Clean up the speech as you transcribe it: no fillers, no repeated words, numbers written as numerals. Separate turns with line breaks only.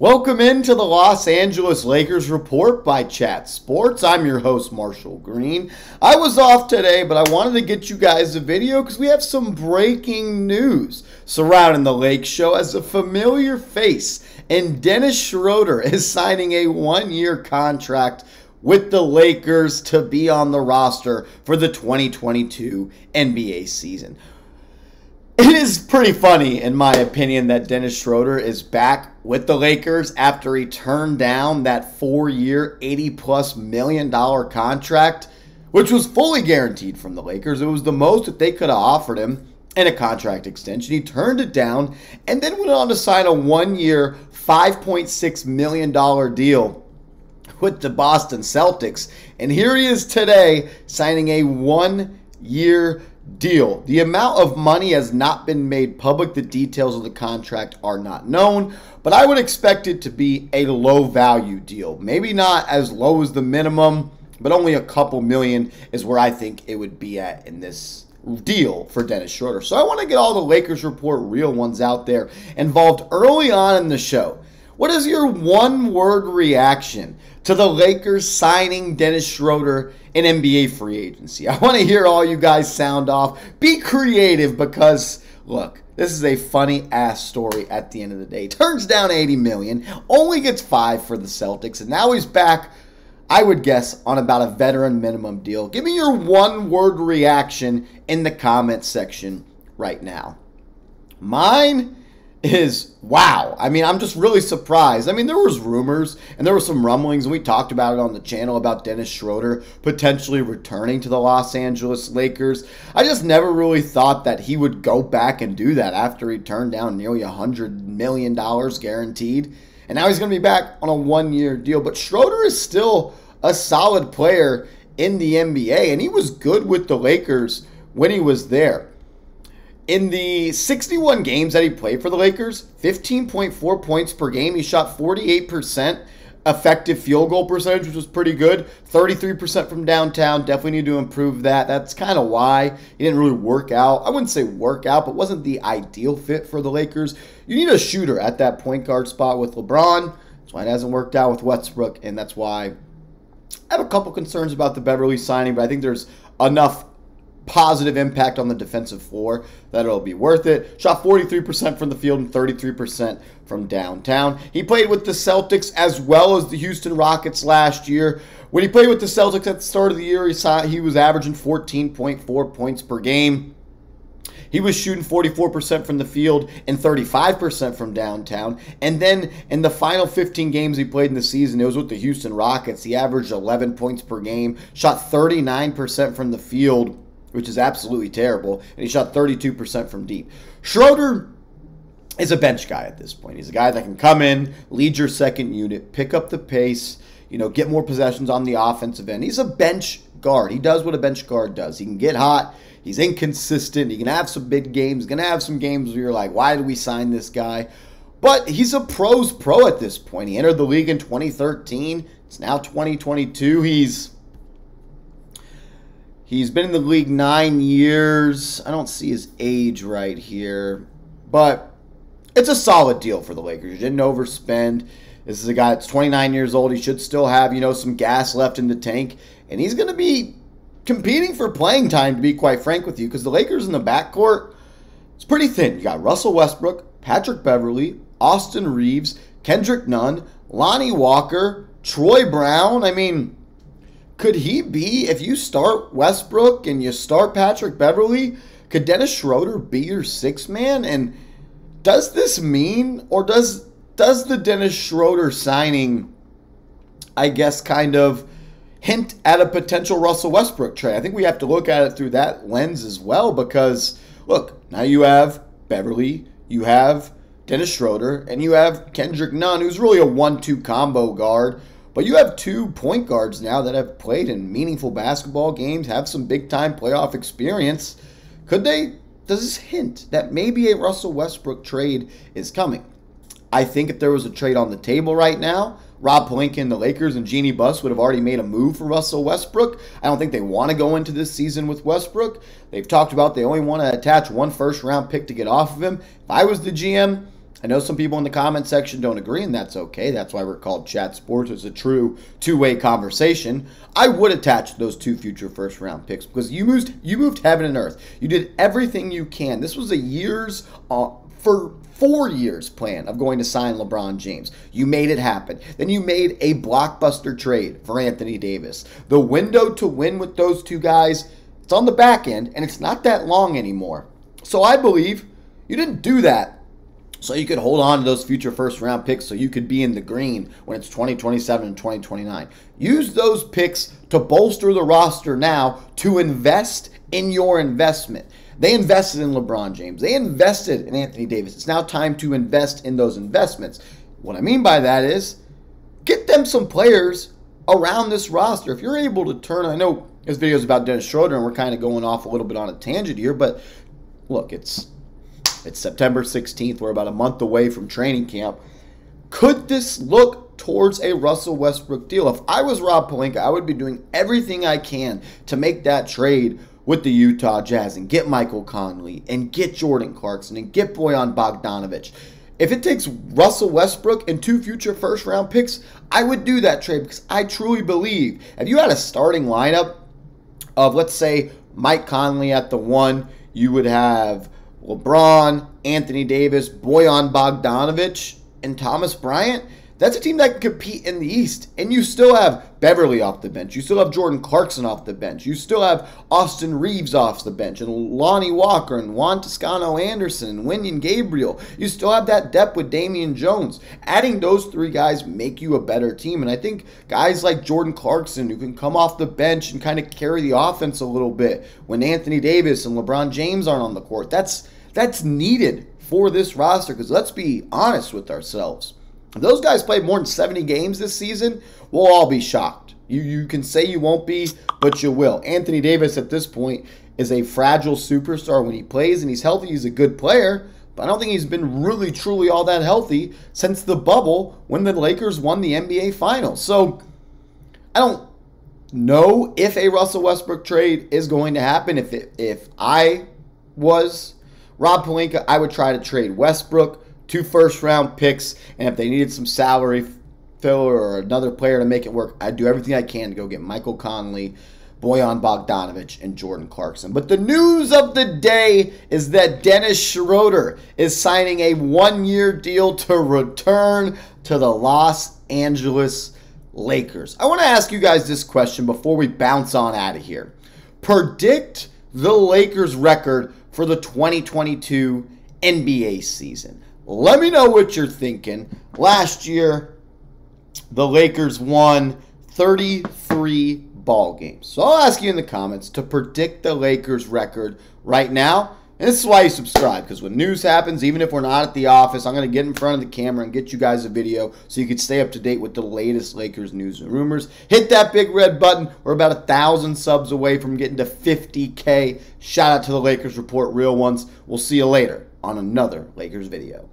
Welcome into the Los Angeles Lakers Report by Chat Sports. I'm your host, Marshall Green. I was off today, but I wanted to get you guys a video because we have some breaking news surrounding the Lake Show as a familiar face. And Dennis Schroder is signing a one-year contract with the Lakers to be on the roster for the 2022 NBA season. It is pretty funny, in my opinion, that Dennis Schroder is back with the Lakers after he turned down that 4-year, $80+ million contract, which was fully guaranteed from the Lakers. It was the most that they could have offered him in a contract extension. He turned it down and then went on to sign a one-year, $5.6 million deal with the Boston Celtics. And here he is today signing a one-year deal. The amount of money has not been made public. The details of the contract are not known, but I would expect it to be a low value deal. Maybe not as low as the minimum, but only a couple million is where I think it would be at in this deal for Dennis Schroder. So I want to get all the Lakers Report real ones out there involved early on in the show. What is your one-word reaction to the Lakers signing Dennis Schroder in NBA free agency? I want to hear all you guys sound off. Be creative because, look, this is a funny-ass story at the end of the day. Turns down $80 million, only gets $5 for the Celtics, and now he's back, I would guess, on about a veteran minimum deal. Give me your one-word reaction in the comments section right now. Mine is wow. I mean, I'm just really surprised. I mean, there was rumors and there were some rumblings, and we talked about it on the channel about Dennis Schroder potentially returning to the Los Angeles Lakers. I just never really thought that he would go back and do that after he turned down nearly $100 million guaranteed. And now he's going to be back on a one-year deal. But Schroder is still a solid player in the NBA, and he was good with the Lakers when he was there. In the 61 games that he played for the Lakers, 15.4 points per game. He shot 48% effective field goal percentage, which was pretty good. 33% from downtown. Definitely need to improve that. That's kind of why he didn't really work out. I wouldn't say work out, but wasn't the ideal fit for the Lakers. You need a shooter at that point guard spot with LeBron. That's why it hasn't worked out with Westbrook, and that's why I have a couple concerns about the Beverly signing, but I think there's enough positive impact on the defensive floor that it'll be worth it. Shot 43% from the field and 33% from downtown. He played with the Celtics as well as the Houston Rockets last year. When he played with the Celtics at the start of the year, he was averaging 14.4 points per game. He was shooting 44% from the field and 35% from downtown. And then in the final 15 games he played in the season, it was with the Houston Rockets. He averaged 11 points per game, shot 39% from the field, which is absolutely terrible, and he shot 32% from deep. Schroder is a bench guy at this point. He's a guy that can come in, lead your second unit, pick up the pace, get more possessions on the offensive end. He's a bench guard. He does what a bench guard does. He can get hot. He's inconsistent. He can have some big games. He's going to have some games where you're like, why did we sign this guy? But he's a pro's pro at this point. He entered the league in 2013. It's now 2022. He's been in the league 9 years. I don't see his age right here. But it's a solid deal for the Lakers. You didn't overspend. This is a guy that's 29 years old. He should still have, some gas left in the tank. And he's going to be competing for playing time, to be quite frank with you, because the Lakers in the backcourt, it's pretty thin. You got Russell Westbrook, Patrick Beverly, Austin Reeves, Kendrick Nunn, Lonnie Walker, Troy Brown. I mean, could he be, if you start Westbrook and you start Patrick Beverly, could Dennis Schroder be your sixth man? And does this mean, or does the Dennis Schroder signing, I guess, kind of hint at a potential Russell Westbrook trade? I think we have to look at it through that lens as well, because, look, now you have Beverly, you have Dennis Schroder, and you have Kendrick Nunn, who's really a 1-2 combo guard. But you have 2 point guards now that have played in meaningful basketball games, have some big-time playoff experience. Does this hint that maybe a Russell Westbrook trade is coming? I think if there was a trade on the table right now, Rob Pelinka and the Lakers and Jeannie Buss would have already made a move for Russell Westbrook. I don't think they want to go into this season with Westbrook. They've talked about they only want to attach 1 first-round pick to get off of him. If I was the GM, I know some people in the comment section don't agree, and that's okay. That's why we're called Chat Sports. It's a true two-way conversation. I would attach those 2 future first-round picks because you moved heaven and earth. You did everything you can. This was for 4 years plan of going to sign LeBron James. You made it happen. Then you made a blockbuster trade for Anthony Davis. The window to win with those two guys, it's on the back end, and it's not that long anymore. So I believe you didn't do that so you could hold on to those future first-round picks so you could be in the green when it's 2027 and 2029. Use those picks to bolster the roster now to invest in your investment. They invested in LeBron James. They invested in Anthony Davis. It's now time to invest in those investments. What I mean by that is get them some players around this roster. If you're able to turn, I know this video is about Dennis Schroder, and we're kind of going off a little bit on a tangent here, but look, it's September 16th. We're about a month away from training camp. Could this look towards a Russell Westbrook deal? If I was Rob Pelinka, I would be doing everything I can to make that trade with the Utah Jazz and get Michael Conley and get Jordan Clarkson and get Bojan Bogdanovic. If it takes Russell Westbrook and 2 future first-round picks, I would do that trade because I truly believe if you had a starting lineup of, let's say, Mike Conley at the 1, you would have LeBron, Anthony Davis, Bojan Bogdanovic, and Thomas Bryant. That's a team that can compete in the East. And you still have Beverly off the bench. You still have Jordan Clarkson off the bench. You still have Austin Reeves off the bench. And Lonnie Walker and Juan Toscano-Anderson and Wenyen Gabriel. You still have that depth with Damian Jones. Adding those 3 guys make you a better team. And I think guys like Jordan Clarkson who can come off the bench and kind of carry the offense a little bit when Anthony Davis and LeBron James aren't on the court. That's needed for this roster because let's be honest with ourselves. If those guys played more than 70 games this season, we'll all be shocked. You can say you won't be, but you will. Anthony Davis at this point is a fragile superstar. When he plays and he's healthy, he's a good player, but I don't think he's been really, truly all that healthy since the bubble when the Lakers won the NBA Finals. So I don't know if a Russell Westbrook trade is going to happen. If I was Rob Pelinka, I would try to trade Westbrook, 2 first-round picks, and if they needed some salary filler or another player to make it work, I'd do everything I can to go get Michael Conley, Bojan Bogdanovic, and Jordan Clarkson. But the news of the day is that Dennis Schroder is signing a 1-year deal to return to the Los Angeles Lakers. I want to ask you guys this question before we bounce on out of here. Predict the Lakers' record for the 2022 NBA season. Let me know what you're thinking. Last year, the Lakers won 33 ball games. So I'll ask you in the comments to predict the Lakers record right now. And this is why you subscribe, because when news happens, even if we're not at the office, I'm going to get in front of the camera and get you guys a video so you can stay up to date with the latest Lakers news and rumors. Hit that big red button. We're about 1,000 subs away from getting to 50K. Shout out to the Lakers Report, real ones. We'll see you later on another Lakers video.